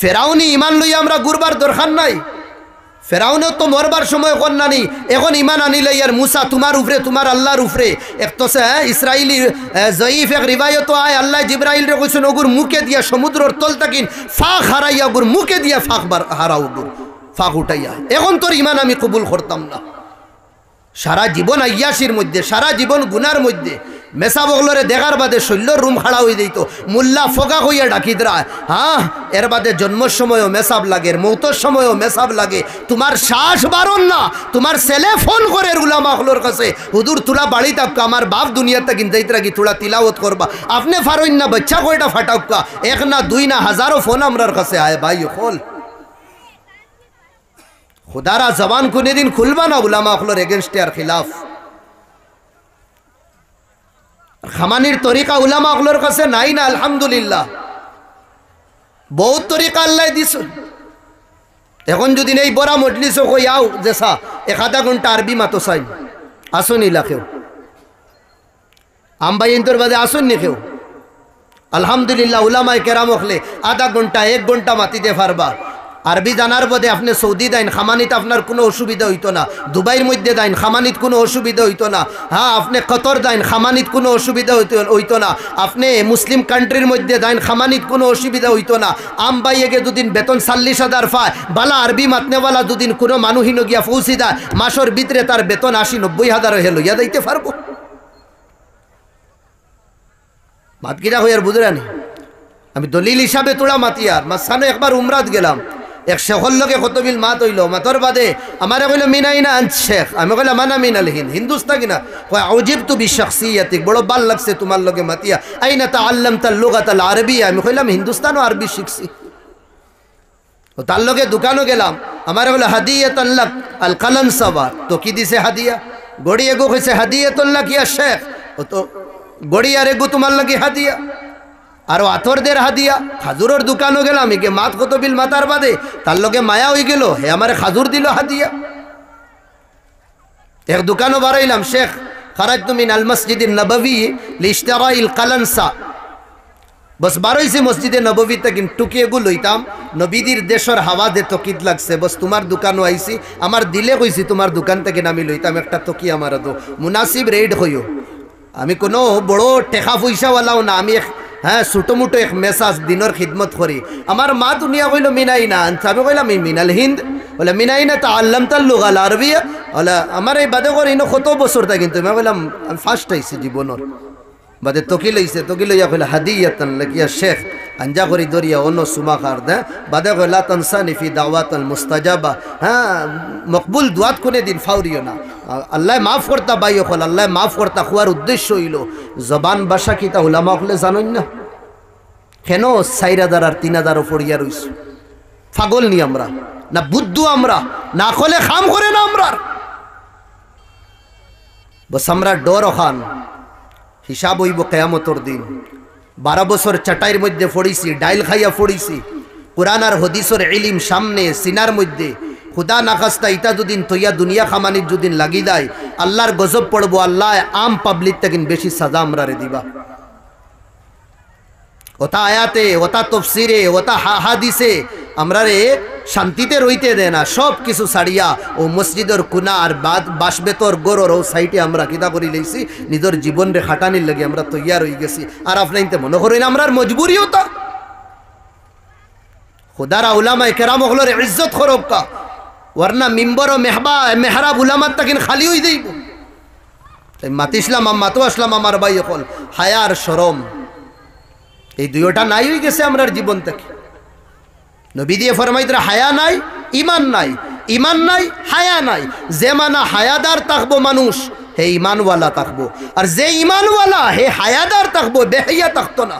ফেরাউনি ইমান লইয়া আমরা গুরবার দরকার নাই। ফেরাউনেও তো মরবার সময় কন্যানি, এখন ইমান আনিলে ইয়ার মুসা তোমার উপরে, তোমার আল্লাহর উপরে। এক তো সে ইসরাইলি জয়ীফ এক রিবায়ত আয়, আল্লাহ জিব্রাইল রে কইছেন ওগুর মুখে দিয়া সমুদ্রর তল তাকিন ফাঁক হারাইয়া ওগুর মুখে দিয়া ফাঁক হারাও, ওগুর ফাঁক উঠাইয়া। এখন তোর ইমান আমি কবুল করতাম না। সারা জীবন আয়াসির মধ্যে, সারা জীবন গুনার মধ্যে মেসা বগলরে দেখার বাদে শৈল্যর রুম খাড়া হয়ে দিত, মুল্লা ফোকা হইয়া ডাকিদরা। হ্যাঁ, এর বাদে জন্মের সময়ও মেসাব লাগে, মৌতর সময়ও মেসাব লাগে। তোমার শ্বাস বারণ না, তোমার ছেলে ফোন করে উলামা হলোর কাছে, হুজুর তুলা বাড়ি থাকা আমার বাপ দুনিয়াতে কিনতে রাখি তোলা তিলাওত করবা, আপনি ফারইন না বাচ্চা কয়টা ফাটাক্কা, এক না দুই না হাজারো ফোন আমরার কাছে আয়। ভাই হল খুদারা জবান কোনদিন খুলবা না উলামা হলোর এগেনস্টে আর খিলাফ। খামানির তরিকা উলামা হলোর কাছে নাই না, আলহামদুলিল্লাহ বহুত তরিকা আল্লাহ দিছ। এখন যদি এই বড় মজলিস কই আও যেসা 1/2 ঘন্টা আরবি মাতো চাই, আসুন ইলা কেউ আমবাই ইন্তর বাদে আসুন নি কেউ। আলহামদুলিল্লাহ উলামায়ে কেরাম হলে 1/2 ঘন্টা 1 ঘন্টা মাতিতে পারবা। আরবি জানার বদে আপনি সৌদি দেন, খামানিত আপনার কোনো অসুবিধা হইতো না। দুবাইয়ের মধ্যে দেন, খামানিত কোনো অসুবিধা হইতো না। হ্যাঁ, আপনি কতর দেন, খামানিত কোনো অসুবিধা হইতো না। আপনি মুসলিম কান্ট্রির মধ্যে দেন, খামানিত কোনো অসুবিধা হইতো না। আমবাইয়েকে দুদিন বেতন 40,000 পায়, বালা আরবি মাতনেওয়ালা দুদিন কোনো মানুষই গিয়া পৌঁছি দেয়, মাসের ভিতরে তার বেতন 80-90,000 হয়ে লইয়া দিতে পারবো। মাতকিরা হইয়ার বুঝরানি আমি দলিল হিসাবে তোলা মাতি। আর মাঝখানে একবার উমরাত গেলাম, এক শেখর লগে কতবিল মাত হইল, মাতর বাদে আমারে কইল মিনাইনা আন শেখ, আমি কইলাম মানা মিনাল হিন্দ, হিন্দুস্তান কিনা কয় আউজিবতু বিশখসিয়াতিক, বড় ভাল লাগছে তোমার লগে মাতিয়া। আইনা তাআল্লামতা লুগাতাল আরবিয়া, আমি কইলাম হিন্দুস্তান ও আরবি শিখছি। ও তার লগে দোকানও গেলাম, আমারে কইল হাদিয়াতান লাক আল কালানসাবা, তো কি দিছে হাদিয়া? গড়ি এগো কইছে হাদিয়াতুল লাক ইয়া শেখ, ও তো গড়ি আর এগো তোমার লাগি হাদিয়া। আর আতরদের হাদিয়া। খাজুরের দোকানও গেলাম, একে মাত কত বিল মাতার বাদে তার লগে মায়া হয়ে গেল, হে আমারে খাজুর দিল হাদিয়া। এক দোকানও বাড়াইলাম, শেখ খারাজতু মিন আল মসজিদিন নববী লিশতিরাইল কালানসা, বস বারইছে মসজিদে নববী থেকে টুকি এগুলো লইতাম, নবীদের দেশের হাওয়া দে তকিদ লাগছে, বস তোমার দোকানও আইছি, আমার দিলে কইছি তোমার দোকান থেকে নামি লইতাম একটা তকি আমার দো, মুনাসিব রেট হইও। আমি কোনো বড় টেকা পয়সাওয়ালাও না, আমি হ্যাঁ ছোটো মোটো এক মেসাজ দিনের খিদমত করি। আমার মা দুনিয়া কইল মিনাইনা আনছে, আমি কইলাম মিনাল হিন্দ, বলে মিনাইনা তাআল্লামতাল লুগাল আরবিয়া, বলে আমার এই বাদে করে ইনো কত বছর তা, কিন্তু আমি কইলাম আমি ফার্স্ট আইছি জীবনের বাদে তকি লইছে, তকি লইয়া কইলা হাদিয়াতান লাকিয়া শেখ, আঞ্জা করি দরিয়া অন্য সুমা খার দে, বাদে কইলা তানসানি ফি দাওয়াতাল মুস্তাজাবা, হ্যাঁ মকবুল দুয়াত কোনে দিন ফাউরিও না, আল্লাহ মাফ করতা বাইও কল, আল্লাহ মাফ করতা। খুয়ার উদ্দেশ্য হইল জবান ভাষা কিতা উলামা হলে জানেন না কেন 4,000 আর 3,000 পড়িয়া রইছ। পাগল নি আমরা না, বুদ্ধ আমরা না, খলে খাম করে না আমরা, বস আমরা ডর খান হিসাব হইব কিয়ামতের দিন। 12 বছর চাটাইয়ের মধ্যে পড়িছি, ডাইল খাইয়া পড়িছি, কোরআন আর হাদিসের ইলম সামনে সিনার মধ্যে, খুদা নাখাস্তা ইটা দুদিন তৈয়া দুনিয়া খামানির দুদিন লাগি দেয়, আল্লাহর গজব পড়বো, আল্লাহ আম পাবলিক থেকে বেশি সাজা আমরা রে দিবা। ওটা আয়াতে, ওটা তফসিরে, ওটা হাদিসে আমরা রে শান্তিতে রইতে দেয় না, সব কিছু ছাড়িয়া ও মসজিদের কুনা আর বাসবেতর গরর ও সাইটে আমরা কিতা করি লইছি, নিজের জীবন রে খাটানির লাগে আমরা তৈয়া রই গেছি। আর আপনাইতে মনে করেন আমরা মজবুরি হতা, খুদারা উলামায়ে কেরাম হলোর ইজ্জত খরবকা, ওয়ারনা মিম্বর ও মেহরাব উলামাত তাকিন খালি হই দেইব। তাই মাতিসলাম মাতো আসলাম আমার ভাই হল, হায়া আর শরম এই দুইটা নাই হয়ে গেছে আমরার জীবন থেকে। নবী দিয়ে ফরমাইতরা হায়া নাই, ইমান নাই, ইমান নাই, হায়া নাই। যে মানা হায়াদার থাকবো মানুষ হে ইমানওয়ালা থাকবো, আর যে ইমানওয়ালা হে হায়াদার থাকবো, বেহাইয়া থাকতো না।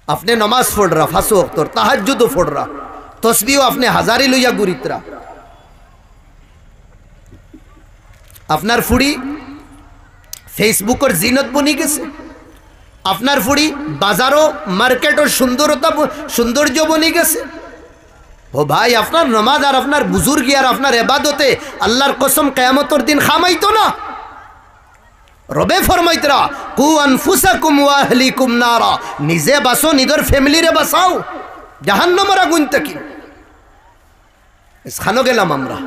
আপনি নমাজ পড় রা, 5 ওয়াক্তর তাহাজ্জুদও পড় রা, তসবিও আপনি হাজারি লইয়া গুরিতরা, আপনার ফুড়ি ফেসবুকের জিনত বনি গেছে, আপনার ফুড়ি বাজারও মার্কেটের সৌন্দর্য বনি গেছে। ও ভাই, আপনার নামাজ আর আপনার বুজুর্গি আর আপনার এবাদতে আল্লাহর কসম কিয়ামতের দিন খামাইতো না। রবে ফরমাইতরা কু আনফুসাকুম ওয়া আহলিকুম নারা, নিজে বাঁচো, নিজের ফ্যামিলিরে বাঁচাও জাহান্নামের আগুন থেকে। খানো গেলাম আমরা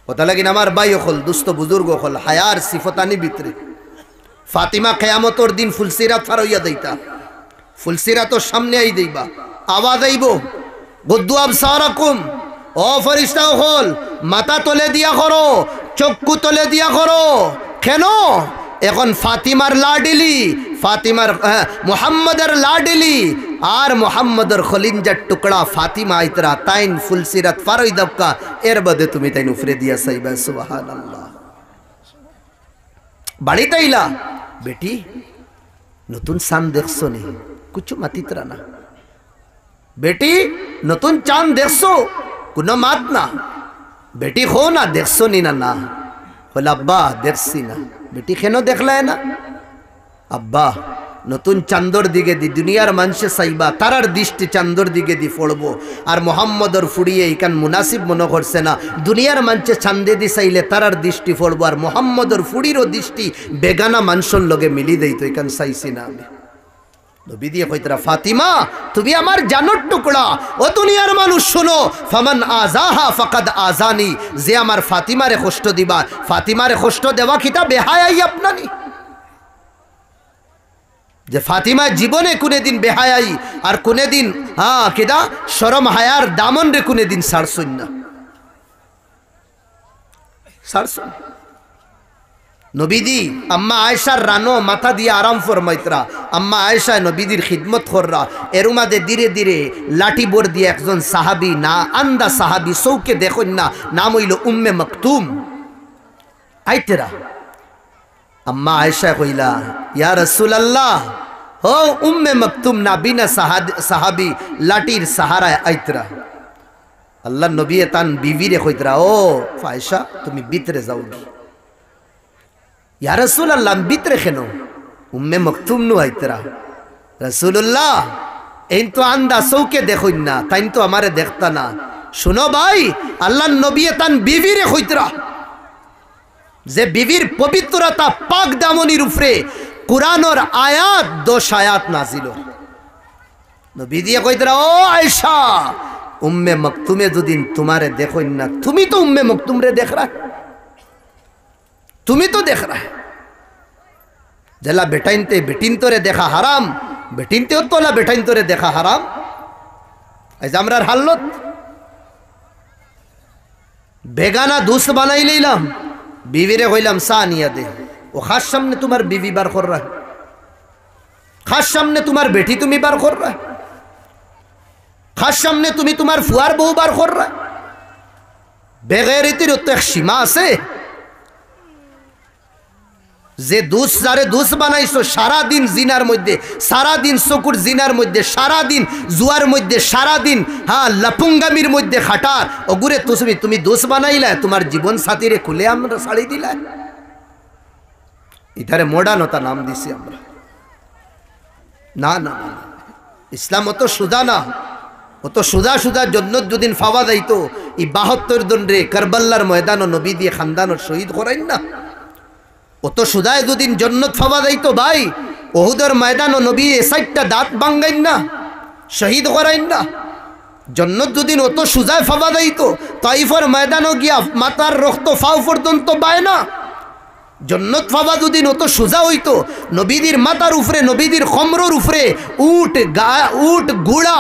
কথা লাগিন আমার ভাই হল দুস্থ বুজুর্গ হল হায়ার সিফতানি ভিতরে ফাতিমা কিয়ামতর দিন ফুলসিরাত ফারইয়া দেইতা, ফুলসিরাতর সামনে আই দেইবা, আওয়াজ আইব গুদ্দু আবসারাকুম, ও ফেরেশতা হল মাথা তলে দিয়া করো, চক্ষু তলে দিয়া করো। কেন? এখন ফাতিমার লাডিলি, ফাতিমার মুহাম্মদের লাডিলি আর মুহাম্মদের খলিঞ্জার টুকরা ফাতিমা আইতরা তাইন ফুলসিরাত ফারই দবকা, এর বাদে তুমি তাইন উফরে দিয়া সাইবা। সুবহানাল্লাহ। বাড়িতে আইলা, বেটি নতুন চাঁদ দেখছো নি? কুছু মাতিতরা না। বেটি নতুন চাঁদ দেখছো? কোনো মাত না। বেটি খো না দেখছো নি? না না। বলে আব্বা দেখছি না। বেটি কেন দেখলায় না? আব্বা নতুন চান্দর দিকে দি দুনিয়ার মানুষে চাইবা, তারার দৃষ্টি চান্দর দিকে দি পড়বো, আর মোহাম্মদর ফুড়িয়ে ইকান মুনাসিব মনে করছে না। দুনিয়ার মানুষে চান্দে দি চাইলে তারার দৃষ্টি পড়বো, আর মোহাম্মদর ফুড়িরও দৃষ্টি বেগানা মানুষের লগে মিলি দেই, তো ইকান চাইছি না আমি। নবী দিয়ে কইতরা ফাতিমা তুমি আমার জানোর টুকরা, ও দুনিয়ার মানুষ শোনো, ফামান আজাহা ফাকাদ আজানি, যে আমার ফাতিমারে কষ্ট দিবা, ফাতিমারে কষ্ট দেওয়া কিতা বেহায়াই আপনানি? যে ফাতিমা জীবনে কোনে দিন বেহায়াই আর কোনে দিন কিদা শরম হায়ার দামন রে কোনে দিন সারছুন না, সারছুন। নবীদি আম্মা আয়েশার রানো মাথা দিয়ে আরাম ফরমাইতরা, আম্মা আয়েশা নবীদির খিদমত কররা। এর মাঝে ধীরে ধীরে লাঠি বোর দিয়ে একজন সাহাবি, না আন্দা সাহাবি, চৌকে দেখুন না, নাম হইল উম্মে মকতুম আইতেরা। আম্মা আয়েশা কইলা ইয়া রাসূলুল্লাহ, ও উম্মে মকতুম না বিনা সাহাবি লাঠির সাহারায় আইতরা। আল্লাহ নবী তান বিবিরে কইতরা, ও আয়েশা তুমি ভিতরে যাওগি। ইয়া রাসূলুল্লাহ ভিতরে কেন? উম্মে মকতুম নু আইতরা। রাসূলুল্লাহ এই তো আন্দা চৌকে দেখুন না, তাই তো আমারে দেখতা না। শুনো ভাই, আল্লাহ নবী তান বিবিরে কইতরা, যে বিবির পবিত্রতা পাক দামনির উপরে কুরআনের আয়াত 10 আয়াত নাজিল। নবী দিয়ে কইতরা, ও আয়েশা উম্মে মকতুমে যদি তোমারে দেখুন না, তুমি তো উম্মে মকতুম রে দেখ রা, তুমি তো দেখ রা। জেলা বেটাইনতে বেটিন তোরে দেখা হারাম, বেটিনতে তোলা বেটাইন তোরে দেখা হারাম। আজ আমরার হালত বেগানা দুস বানাই লইলাম, বিবিরে কইলাম চা নিয়া দে, ও খাস সামনে তোমার বিবি বার কর রা, খাস সামনে তোমার বেটি তুমি বার কর রা, খাস সামনে তুমি তোমার ফুয়ার বউ বার কর রা। বেগেরিতির তো এক সীমা আছে। যে দুস যারে দুস বানাইছো সারাদিন জিনার মধ্যে, সারাদিন চকুর জিনার মধ্যে, সারাদিন জুয়ার মধ্যে, সারাদিন লাপুঙ্গামির মধ্যে খাটার, ওগুরে তুমি দুস বানাইলা, তোমার জীবন সাথীরে খুলে আমরা ছাড়ি দিলা। ইধারে মডার্নতা নাম দিছি আমরা। না না না, ইসলাম অত সুদা না, অত সুদা সুদা জন্নত যদিন ফাওয়া যাইতো, এই 72 জন রে কারবাল্লার ময়দান নবী দিয়ে খানদানোর শহীদ করাইন না। অত সুদায় দুদিন জন্নত ফাওয়া যাইতো ভাই, ওহুদের ময়দান নবী 60টা দাঁত ভাঙ্গাইন না, শহীদ করাইন না। জন্নত দুদিন অত সুজায় ফাওয়া যাইতো, তাইফের ময়দানও গিয়া মাথার রক্ত ফাও পর্যন্ত বায় না। জন্নত ফাওয়া দুদিন অত সুজা হইতো, নবীদের মাথার উপরে, নবীদের খমরর উপরে উট গুড়া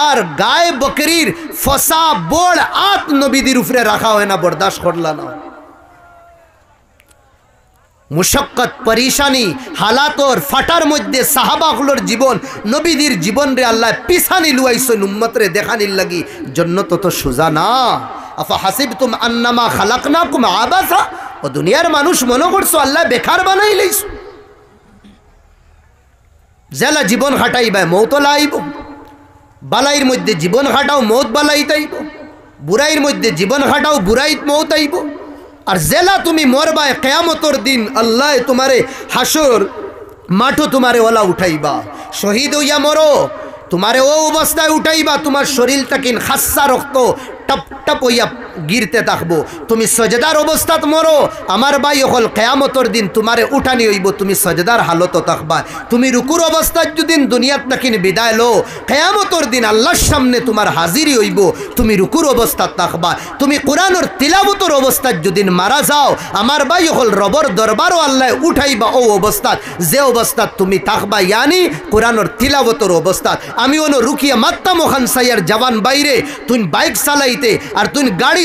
আর গায়ে বকরির ফসা বড় আত নবীদের উপরে রাখা হয় না, বরদাস্ত করলা না। মুশক্কত পরিশানি হালাতর ফাটার মধ্যে সাহাবাগুলোর জীবন, নবীদের জীবন রে আল্লাহ পিছানি লুয়াইছেন উম্মত রে দেখানির লাগি। জন্নত তো সোজা না। আফা হাসিবতুম আন্নামা খালাকনাকুম আবাসা, ও দুনিয়ার মানুষ মনে করছো আল্লাহ বেকার বানাই লইছ। জেলা জীবন খাটাইবা মৌত লাইব, বালাইর মধ্যে জীবন খাটাও মৌত বালাই তাইব, বুড়াইর মধ্যে জীবন খাটাও বুড়াইত মৌত আইব। আর জেলা তুমি মরবায় কিয়ামতর দিন আল্লাহ তোমারে হাসর মাঠো তোমারে ওলা উঠাইবা, শহীদ হইয়া মরো তোমারে ও অবস্থায় উঠাইবা, তোমার শরীর তাকিন খাসা রক্ত টপ টপ হইয়া গিরতে থাকবো। তুমি সজদার অবস্থাত মরো, আমার ভাই হল কেয়ামতর দিন তোমারে উঠানি হইব, তুমি সজদার হালত থাকবা। তুমি রুকুর অবস্থায় যদি দুনিয়াত নাকিন বিদায় লো, কেয়ামতর দিন আল্লাহর সামনে তোমার হাজিরি হইব, তুমি রুকুর অবস্থাত থাকবা। তুমি কোরআনের তিলাবতর অবস্থায় যদি মারা যাও, আমার ভাই হল রবর দরবারও আল্লাহ উঠাইবা ও অবস্থাত, যে অবস্থাত তুমি থাকবা, ইয়ানি কোরআনের তিলাবতর অবস্থাত। আমি অনো রুকিয়া মাত্তাম ওখান সাইয়ার জওয়ান বাইরে, তুই বাইক চালাইতে আর তুই গাড়ি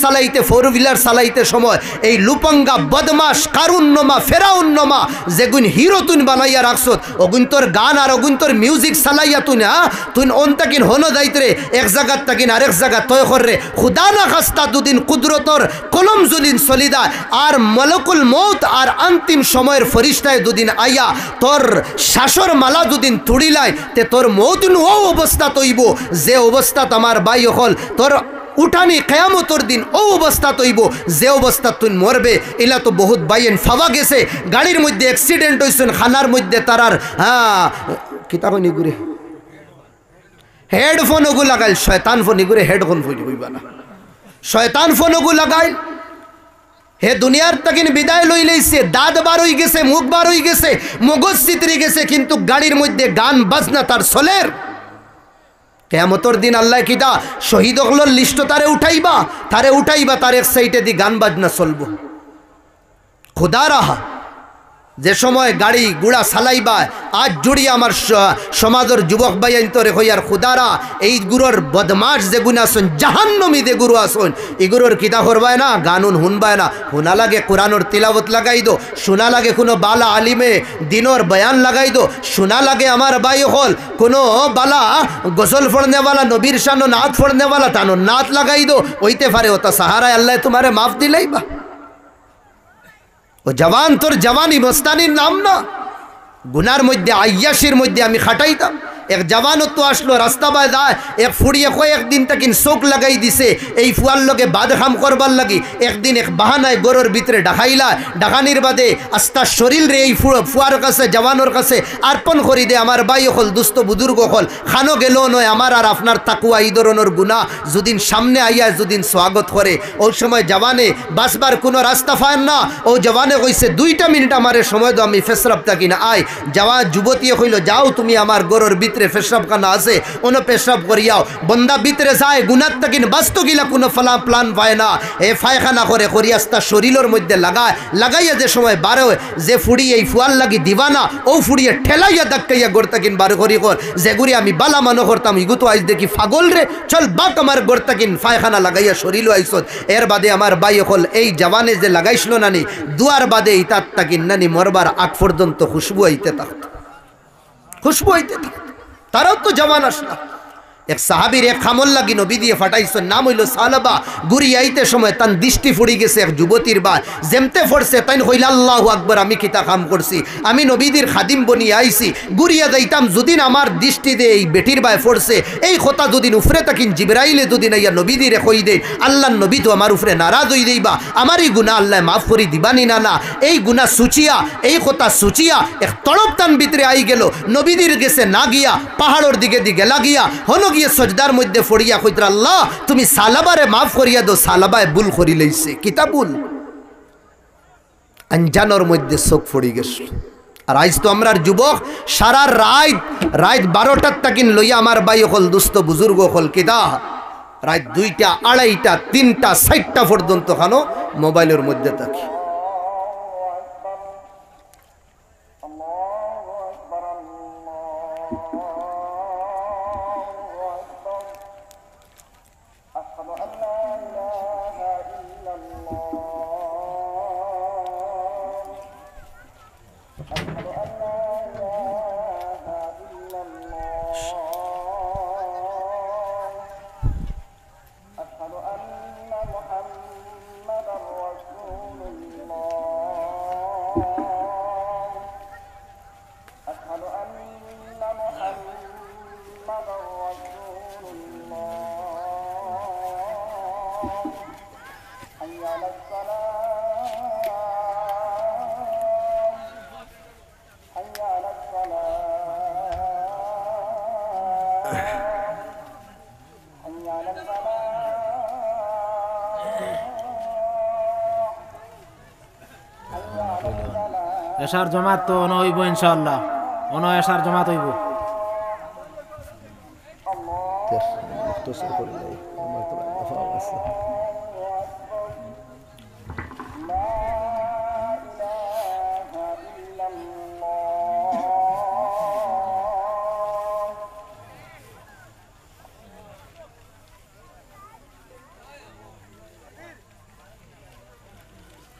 চালাইতে, ফোর হুইলার চালাইতে সময় এই লুপঙ্গা বদমাস কারুন্নমা ফেরাউন্নমা যেগুন হিরো তুই বানাইয়া রাখছত, অগুন তোর গান আর অগুন তোর মিউজিক চালাইয়া তুই তুই অন তাকিন হনো যাইতরে এক জায়গার তাকিন আরেক জায়গা তয় করে খুদা না খাস্তা দুদিন কুদরতর কলম জুদিন চলিদা আর মলকুল মৌত আর অন্তিম সময়ের ফরিস্তায় দুদিন আইয়া তোর শাসর মালা দুদিন তুড়িলাই তে তোর মৌত ও অবস্থা তৈব, যে অবস্থা আমার বাই হল তোর উঠানি কেয়ামতর দিন ও অবস্থা তৈব, যে অবস্থা তুই মরবে। এলা তো বহুত বাইন ফাওয়া গেছে, গাড়ির মধ্যে অ্যাক্সিডেন্ট হয়েছেন, খানার মধ্যে তারার কিতা কইনি ঘুরে হেডফোন ওগু লাগাইল, শয়তান ফোন ঘুরে হেডফোন ফোন হইবা না, শয়তান ফোন ওগু লাগাইল। হে দুনিয়ার তাকিন বিদায় লই লইছে, দাঁত বার হয়ে গেছে, মুখ বার হয়ে গেছে, মগজ চিতরি গেছে, কিন্তু গাড়ির মধ্যে গান বাজনা তার চলের। কেয়ামতর দিন আল্লাহ কিতা শহীদ হকলর লিস্ট তারে উঠাইবা, তার এক সাইডে দি গান বাজনা চলবো। খুদা রাহা যে সময় গাড়ি গুড়া চালাইবা, আজ জুড়ি আমার সমাজের যুবক ভাই আইন্তরে হইয়ার খুদারা এই গুরুর বদমাস যে গুণ আসুন, জাহান্নমী যে গুরু আসুন, এগুলোর কিতা করবায় না, গানুন শুনবায় না। শোনা লাগে কোরআনোর তিলাবত লাগাই দো, শোনা লাগে কোনো বালা আলিমে দিনর বয়ান লাগাই দো, শোনা লাগে আমার ভাই হল কোনো বালা গজল ফড়নেওয়ালা নবীর শানো নাত ফড়নেওয়ালা তানো নাত লাগাই দো, ওইতে পারে ওটা সাহারায় আল্লাহ তোমারে মাফ দিলেই বা। ও জওয়ান তোর জওয়ানি মস্তানির নাম না, গুনার মধ্যে আয়াসির মধ্যে আমি খাটাইতাম। এক জওয়ানও তো আসলো রাস্তা বায় যায়, এক ফুড়িয়ে কয়েকদিন তাকিন চোখ লাগাই দিছে এই ফুয়ার লগে বাদ খাম করবার লাগি। একদিন এক বাহানায় গরুর ভিতরে ডাকাইলা, ডাকানির বাদে আস্তা শরীর রে এই ফুয়ার কাছে জওয়ানোর কাছে আর্পণ করি দে। আমার ভাই হল দুস্থ বুজুর্গ হল, খানো গেল নয় আমার আর আপনার তাকুয়া এই ধরনের গুণা যদিন সামনে আইয়া যদিন স্বাগত করে, ওই সময় জওয়ানে বাসবার কোনো রাস্তা পায় না। ও জওয়ানে কইছে 2 মিনিট আমারে সময় দো, আমি ফেসরাব থাকি না। আয় জওয়ান যুবতী কইল যাও তুমি আমার গরুর ভিতরে পেশাব খানা আছে, ওনো পেশাব করিয়াও। বন্দা ভিতরে যায় গুনার তাকিন বাস্তু গিলা কোনো প্লান পায় না, এ ফায়খানা করে করিয়াস্তা শরীরের মধ্যে লাগাইয়া যে সময় বারো যে ফুড়ি এই ফুয়াল লাগি দিবানা, ও ফুড়িয়ে ঠেলাইয়া ধাক্কাইয়া গোর তাকিন বার করি কর, যেগুড়ি আমি বালা মানো করতাম ইগু তো আজ দেখি ফাগল রে, চল বাক আমার গোর তাকিন ফায়খানা লাগাইয়া শরীরও আইসত। এর বাদে আমার বাই হল এই জওয়ানে যে লাগাইছিল নানি দুয়ার বাদে ইতার তাকিন নানি মরবার আগ পর্যন্ত খুশবু আইতে থাকত, খুশবু আইতে থাকত। তারাও তো জওয়ান আসলা। এক সাহাবির এক খামল লাগি নবী দিয়ে ফাটাইছেন, নাম হইল সালাবা। গুড়ি আইতে সময় তান দৃষ্টি ফুড়ি গেছে এক যুবতীর বা, যেমতে ফরছে তাই হইল আল্লাহু আকবার, আমি কিতা কাম করছি, আমি নবীদের খাদিম বনিয়ে আইছি, গুড়িয়া যাইতাম যদিন আমার দৃষ্টি দে এই বেটির বায় ফরছে, এই কথা যদিন উফরে তাকিন জিবরাইলে যদিন আইয়া নবীদিরে কই দে, আল্লাহ নবী তো আমার উফরে নারাজ হই দেইবা, আমার এই গুণা আল্লাহ মাফ করি দিবানি না। না এই গুণা সুচিয়া, এই কথা সুচিয়া এক তড়প তান ভিতরে আই গেল, নবীদের গেছে না গিয়া পাহাড়ের দিকে লাগিয়া হন গিয়ে সজদার মধ্যে ফড়িয়া কইতরা আল্লাহ তুমি সালাবারে মাফ করিয়া দো, সালাবায় ভুল করি লইছে। কিতা ভুল? আঞ্জানোর মধ্যে চোখ ফড়ি গেছিল। আর আজ তো আমরা যুবক সারা রাত 12টার তাকিন লইয়া আমার ভাই হল দুস্থ বুজুর্গ হল কিতা রাত 2টা 2:30টা 3টা 4টা পর্যন্ত খানো মোবাইলের মধ্যে থাকি। এশার জমাত তো অন হইব ইনশাআল্লাহ, অন এশার জমাত হইব।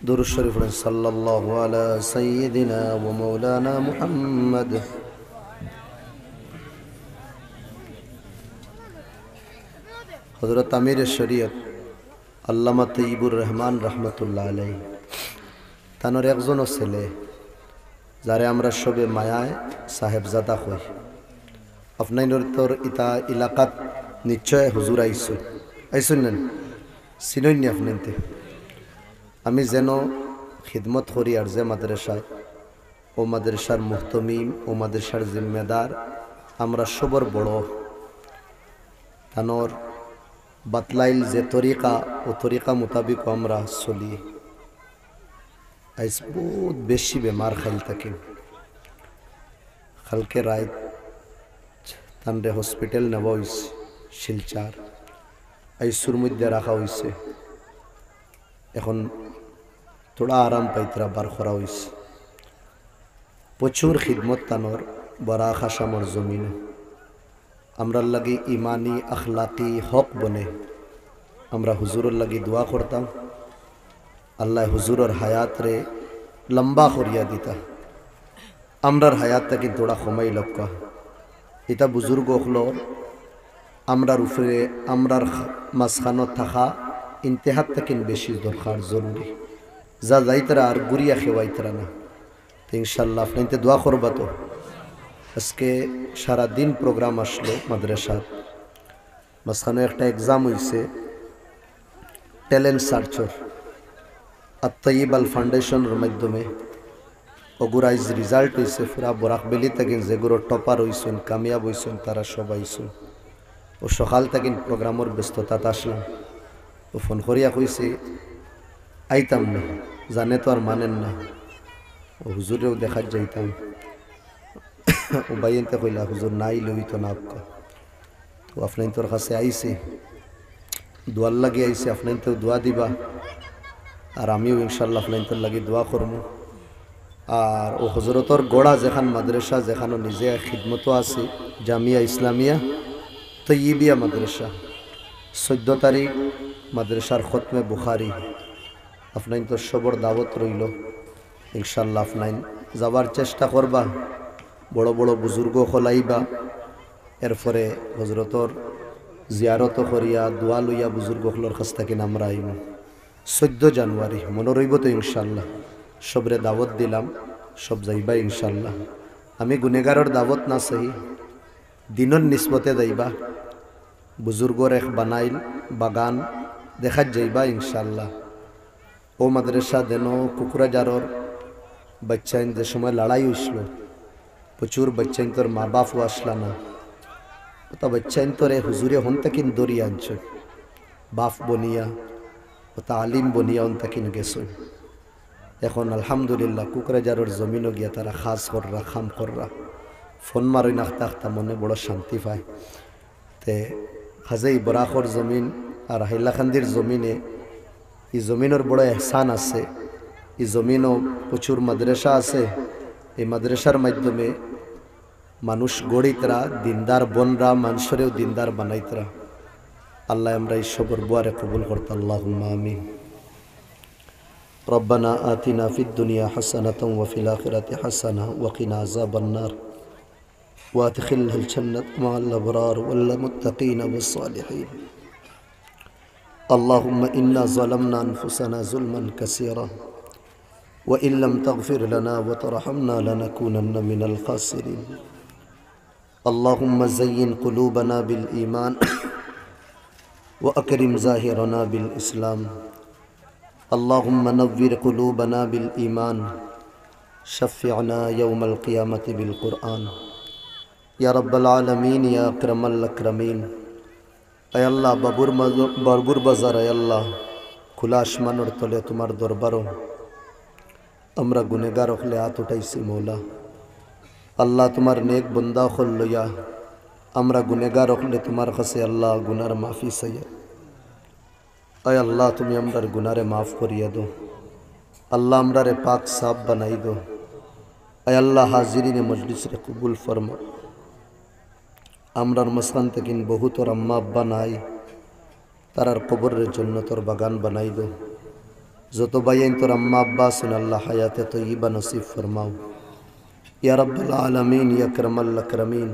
দুরূদ শরীফ পড়েন সাল্লাল্লাহু আলা সাইয়্যিদিনা ওয়া মাওলানা মুহাম্মদ। হযরত আমির শরীয়ত আল্লামা তৈয়বুর রহমান রহমতুল্লাহ আলাইহি তানোর একজনও ছেলে যারে আমরা সবে মায়ায় সাহেবজাদা কই। আপনার তোর ইতা এলাকাত নিশ্চয় হুজুর আইসুন নেন চিনইনি আপনাইতে। আমি যেন খিদমত করি আর যে মাদ্রাসায়, ও মাদ্রাসার মুহতমিম, ও মাদ্রাসার জিম্মেদার আমরা সবর বড়। তানোর বাতলাইল যে তরিকা, ও তরিকা মোতাবিক আমরা চলি। আইস বহুত বেশি বেমার খাইল থাকি। কালকে রাত তানরে হসপিটাল নেওয়া হয়েছে শিলচার, আইসুর মধ্যে রাখা হয়েছে। এখন থোড়া আরাম পাইতরা বার করা হয়েছে। প্রচুর খিদমত তানোর বড়া খাসামর জমিন আমরা লাগি ইমানি আখলাকি হক বনে আমরা হুজুরের লাগি দোয়া করতাম। আল্লাহ হুজুরের হায়াত রে লম্বা করিয়া দিতা। আমরার হায়াতটা কিন্তু থোড়া কমাই লক্কা। এটা বুজুর্গ হলো আমরার উপরে, আমরার মাঝখানত থাকা ইন্তেহাত তাকিন বেশি দরকার, জরুরি। যা যাইতরা আর গুড়িয়া খেওয়াইতরা না। তো ইনশাল্লাহ আপনাইতে দোয়া করবা। তো আজকে সারা দিন প্রোগ্রাম আসলো মাদ্রাসার, মাঝখানে একটা এক্সাম হয়েছে ট্যালেন্ট সার্চর আত-তাইয়িব আল ফাউন্ডেশনের মাধ্যমে। ওগুরাইজ রেজাল্ট হয়েছে পুরা বরাকবেলি থাকেন যেগুলো টপার হয়েছেন, কামিয়াব হয়েছেন, তারা সবাই আইসুন। ও সকাল থাকেন প্রোগ্রামের ব্যস্ততাত আসলাম। ও ফোন করিয়া কইছে আইতাম না, জানে তো আর মানেন না। ও হুজুরেও দেখার যাইতাম। ও বাইনতে কইলা হুজুর নাই লইতো না আপকা। তো আপনার তোর কাছে আইসি, দোয়ার লাগে আইসি, আপনার তো দোয়া দিবা আর আমিও ইনশাল্লাহ আপনার তোর লাগে দোয়া করবো। আর ও হজরতর গোড়া যেখান মাদ্রাসা, যেখানে নিজে খিদমতো আছে, জামিয়া ইসলামিয়া তৈয়বিয়া মাদ্রাসা, 14 তারিখ মাদ্রাসার খতমে বুখারি। আপনার তো সবর দাওয়াত রইল ইনশাল্লাহ। আপনার যাবার চেষ্টা করবা, বড় বড় বুজুর্গ খলাইবা, এরপরে হজরতর জিয়ারত করিয়া দোয়া লইয়া বুজুর্গ হলোর কাছ থেকে আমরা আইব 14 জানুয়ারি। মনে রইব তো ইনশাল্লাহ। সবরে দাওয়াত দিলাম, সব যাইবা ইনশাল্লাহ। আমি গুনেগারের দাওয়াত না চাই, দিনের নিসবতে যাইবা। বুজুর্গর এক বানাইল বাগান দেখাত যাইবা ইনশাল্লাহ। ও মাদ্রাসা দেন কুকুরাজারর বাচ্চাইন যে সময় লড়াই হয়েছিল, প্রচুর বাচ্চাইন তোর মা বাপও আসলা না। তা বাচ্চাইন তোরে হুজুরে হন তাকিন দরিয়া আনছ, বাপ বনিয়া ও তা আলিম বনিয়া হন তাকিন গেছ। এখন আলহামদুলিল্লাহ কুকুরাজারর জমিনও গিয়া তারা খাস কররা, খাম কররা, ফোন মারই নাখতা আখতা মনে বড় শান্তি পায়। তে হাজেই বরাখর জমিন আর হাইলাকান্দির জমিনে, এই জমিনের বড় এহসান আছে। এই জমিনও প্রচুর মাদ্রাসা আছে। এই মাদ্রাসার মাধ্যমে মানুষ গড়িতরা, দিনদার বনরা, মানুষরেও দিনদার বানাইতরা। আল্লাহ আমরা এই সবর বুয়ারে কবুল করতে আল্লাহুম্মা আমিন। ربنا آتنا في الدنيا حسنة وفي الآخرة حسنة وقنا عذاب النار وادخلنا الجنة مع الأبرار والمتقين والصالحين. اللهم إنا ظلمنا أنفسنا ظلما كثيرا وإن لم تغفر لنا وترحمنا لنكونن من الخاسرين. اللهم زين قلوبنا بالإيمان وأكرم ظاهرنا بالإسلام. اللهم نور قلوبنا بالإيمان شفعنا يوم القيامة بالقرآن يا رب العالمين يا أكرم الأكرمين. اے اللہ বাবুর বাজার, اے اللہ খোলা আসমানের তলে তোমার দরবারও আমরা গুনেগার হলে হাত উঠাইছি মৌলা। আল্লাহ তোমার নেক বন্দা হল লইয়া আমরা গুনেগার হলে তোমার কাছে আল্লাহ গুনার মাফি চাইয়া। আয় আল্লাহ তুমি আমরার গুনারে মাফ করিয়া দো। আল্লাহ আমরারে পাক সাফ বানাই দো। আয় আল্লাহ হাজিরিনে মজলিসরে কবুল ফরমা। আমরার মসকান তেকিন বহুতর আম্মা আব্বা নাই, তারার কবরের জন্য তোর বাগান বানাই দো। যত বাইন তোর আম্মা আব্বা আছেন আল্লাহ হায়াতে তয়্যিবা নসিব ফরমাও ইয়া রাব্বুল আলামিন ইয়া আকরামাল আকরামিন।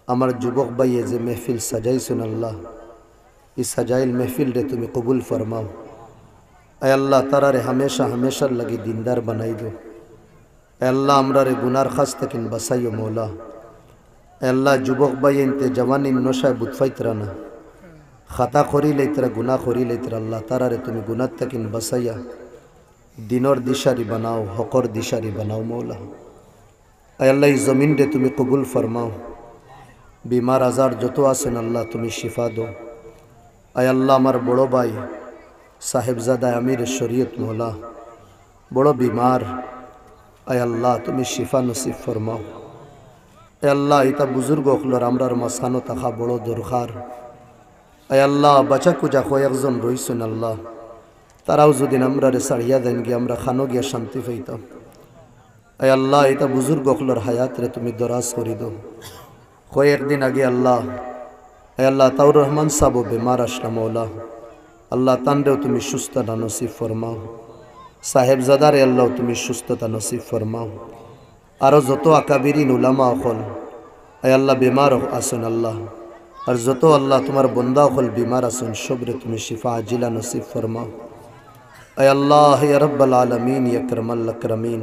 আমার যুবক ভাইয়ে যে মেহফিল সাজাইছেন আল্লাহ, এই সাজাইল মেহফিল রে তুমি কবুল ফরমাও। আয় আল্লাহ তারারে হামেশা হামেশার লাগি দিনদার বানাই দো। আয় আল্লাহ আমরারে গুনার খাস তেকিন বাসাইও মৌলা। আয় আল্লাহ যুবক ভাইয়েনতে জওয়ানিন নশায় বুতফাইতরা না, খাতা করি লইতরা গুনাহ করি লইতরা আল্লাহ তারারে তুমি গুনার তেকিন বাসাইয়া দিনর দিশারি বানাও, হকর দিশারি বানাও মৌলা। আয় আল্লাহ এই জমিন রে তুমি কবুল ফরমাও। বিমার আজার যত আছেন আল্লাহ তুমি শিফা দো। আয় আল্লাহ আমার বড় ভাই সাহেবজাদা আমির শরীয়ত মৌলা বড় বিমার, আয় আল্লাহ তুমি শিফা নসিব ফরমাও। আয় আল্লাহ এটা বুজুর্গ হলর আমরার মাসানো তাহা বড় দরকার। আয় আল্লাহ বাচ্চা কুজা কয়েকজন রইছেন আল্লাহ, তারাও যদি আমরারে সারিয়া দেন গিয়ে আমরা খানো গিয়া শান্তি পাইতাম। আয় আল্লাহ এটা বুজুর্গ হলর হায়াত রে তুমি দরাজ করি দো। কয়েকদিন আগে আল্লাহ আয় আল্লাহ তাউর রহমান সাহেব বেমার আসলা মৌলা, আল্লাহ তানরেও তুমি সুস্থতা নসিব ফরমাও। সাহেবজাদারে আল্লাহ তুমি সুস্থতা নসিব ফরমাও। আরও যত আকাবিরিন উলামা হল আয় আল্লাহ বেমার আসুন আল্লাহ, আর যত আল্লাহ তোমার বন্দা হল বিমার আসুন সবরে তুমি শিফা আজিলা নসিব ফরমাও। আয় আল্লাহ ইয়া রাব্বাল আলামিন ইয়া আকরামাল আকরামিন।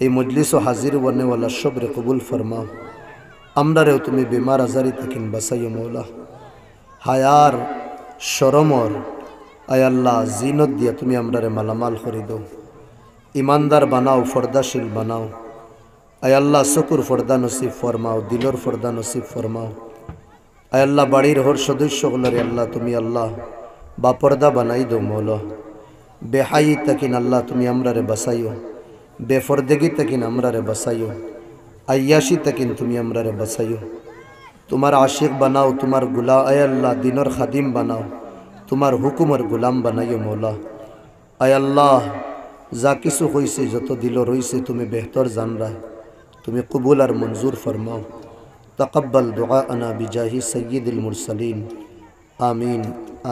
এই মজলিস ও হাজির ওয়ালা সবরে কবুল ফরমাও। আমরারেও তুমি বেমার আজারি তেকিন বাসাইও মৌলা। হায়ার শরমর আয় আল্লাহ জিনত দিয়া তুমি আমরারে মালামাল করি দো। ইমানদার বানাও, ফর্দাশীল বানাও। আয় আল্লাহ চকুর ফর্দা নসিব ফরমাও, দিলর ফর্দা নসিব ফরমাও। আয় আল্লাহ বাড়ির হর সদস্যগুলোরে আল্লাহ তুমি আল্লাহ বাপর্দা বানাই দো মৌলা। বেহাই তাকিন আল্লাহ তুমি আমরারে বাসাইও, বেফর্দেগি তাকিন আমরারে বাসাইও, আয়াশি তাকিন তুমি আমরারে বাসাইও। তোমার আশিক বানাও, তোমার গুলা আয় আল্লাহ দিনর খাদিম বানাও, তোমার হুকুমর গুলাম বানাইও মৌলা। আয় আল্লাহ যা কিছু হয়েছে যত দিল রয়েছে তুমি বেহতর জান রা, তুমি কবুল আর মঞ্জুর ফরমাও। তাকাব্বাল দুআনা বিজাহি সাইয়্যিদিল মুরসালিন। আমিন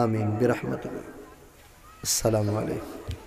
আমিন বিরহমাতিকা। আসসালামু আলাইকুম।